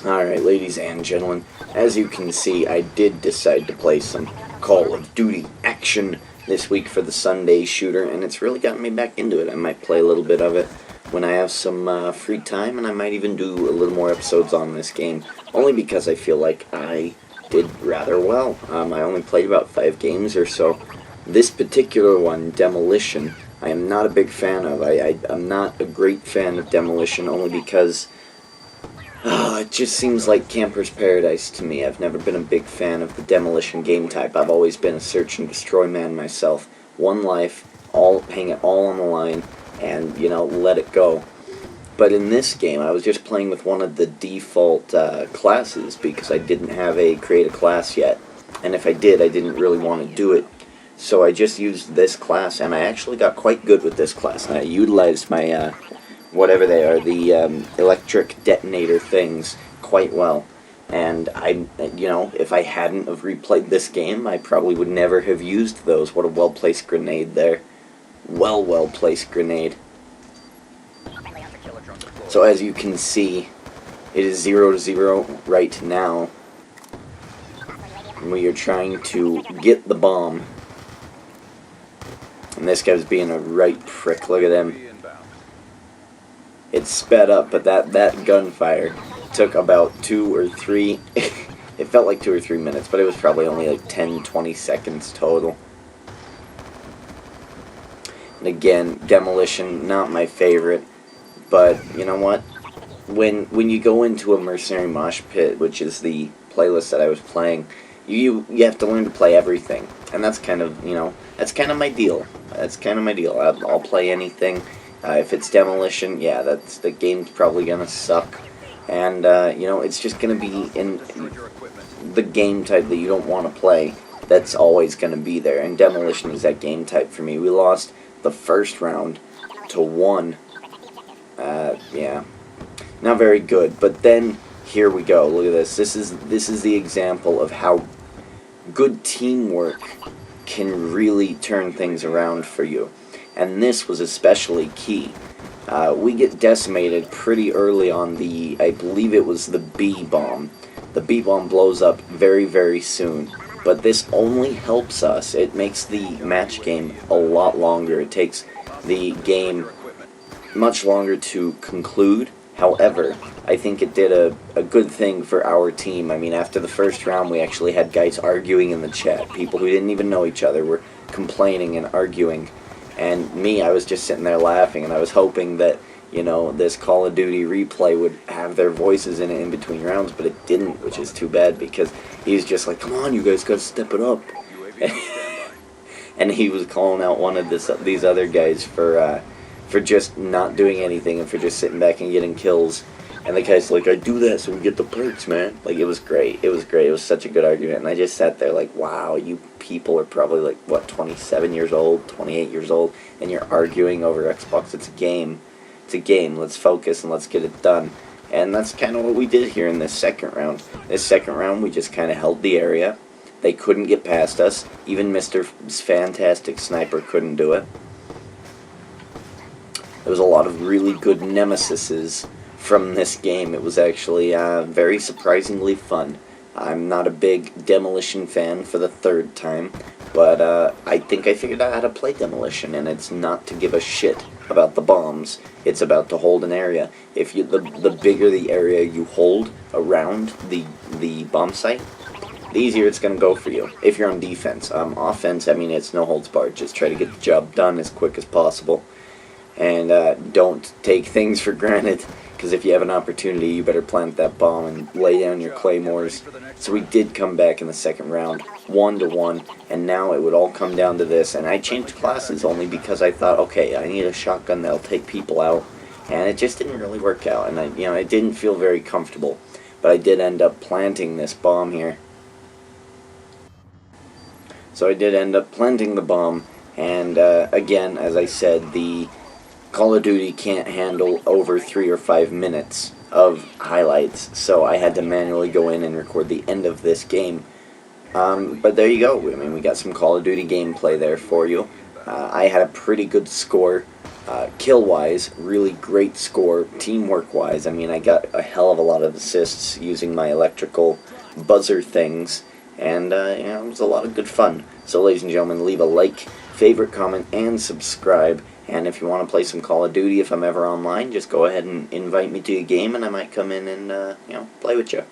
Alright, ladies and gentlemen, as you can see, I did decide to play some Call of Duty action this week for the Sunday shooter, and it's really gotten me back into it. I might play a little bit of it when I have some free time, and I might even do a little more episodes on this game, only because I feel like I did rather well. I only played about 5 games or so. This particular one, Demolition, I am not a big fan of. I'm not a great fan of Demolition, only because it just seems like Camper's Paradise to me. I've never been a big fan of the Demolition game type. I've always been a search and destroy man myself. One life, hang it all on the line, and, let it go. But in this game, I was just playing with one of the default classes because I didn't have a create a class yet. And if I did, I didn't really want to do it. So I just used this class, and I actually got quite good with this class. And I utilized my whatever they are, the electric detonator things, quite well. And if I hadn't have replayed this game, I probably would never have used those. What a well-placed grenade there. Well-placed grenade. So as you can see, it is 0-0 right now. And we are trying to get the bomb. And this guy's being a right prick. Look at him. It's sped up, but that gunfire took about 2 or 3... it felt like 2 or 3 minutes, but it was probably only like 10-20 seconds total. And again, Demolition, not my favorite, but you know what? When you go into a Mercenary Mosh Pit, which is the playlist that I was playing, you have to learn to play everything. And that's kind of, that's kind of my deal. I'll play anything. If it's Demolition, yeah, the game's probably gonna suck, and it's just gonna be in the game type that you don't want to play. That's always gonna be there, and Demolition is that game type for me. We lost the first round to 1. Yeah, not very good. But then here we go. Look at this. This is the example of how good teamwork can really turn things around for you. And this was especially key. We get decimated pretty early on the, I believe it was the B bomb. The B bomb blows up very, very soon. But this only helps us. It makes the match game a lot longer. It takes the game much longer to conclude. However, I think it did a good thing for our team. I mean, after the first round, we actually had guys arguing in the chat. People who didn't even know each other were complaining and arguing. And me, I was just sitting there laughing, and I was hoping that, this Call of Duty replay would have their voices in it in between rounds, but it didn't, which is too bad, because he's just like, come on, you guys gotta step it up. And he was calling out one of these other guys for just not doing anything and for just sitting back and getting kills. And the guy's like, I do that so we get the perks, man. Like, it was great. It was great. It was such a good argument. And I just sat there like, wow, you people are probably like, what, 27 years old, 28 years old, and you're arguing over Xbox. It's a game. It's a game. Let's focus and let's get it done. And that's kind of what we did here in this second round. This second round, we just kind of held the area. They couldn't get past us. Even Mr. Fantastic Sniper couldn't do it. There was a lot of really good nemesises from this game. It was actually very surprisingly fun. I'm not a big Demolition fan for the 3rd time, but I think I figured out how to play Demolition, and it's not to give a shit about the bombs. It's about to hold an area. If the bigger the area you hold around the bomb site, the easier it's going to go for you. If you're on defense, offense, I mean, it's no holds barred. Just try to get the job done as quick as possible, and don't take things for granted. Because if you have an opportunity, you better plant that bomb and lay down your claymores. So we did come back in the second round, 1-1, and now it would all come down to this. And I changed classes only because I thought, okay, I need a shotgun that'll take people out, and it just didn't really work out. And it didn't feel very comfortable. But I did end up planting this bomb here. So I did end up planting the bomb, and again, as I said, the Call of Duty can't handle over 3 or 5 minutes of highlights, so I had to manually go in and record the end of this game. But there you go. I mean, we got some Call of Duty gameplay there for you. I had a pretty good score Kill-wise, really great score. Teamwork-wise, I mean, I got a hell of a lot of assists using my electrical buzzer things, and it was a lot of good fun. So, ladies and gentlemen, leave a like, favorite, comment, and subscribe. And if you want to play some Call of Duty, if I'm ever online, just go ahead and invite me to a game, and I might come in and play with you.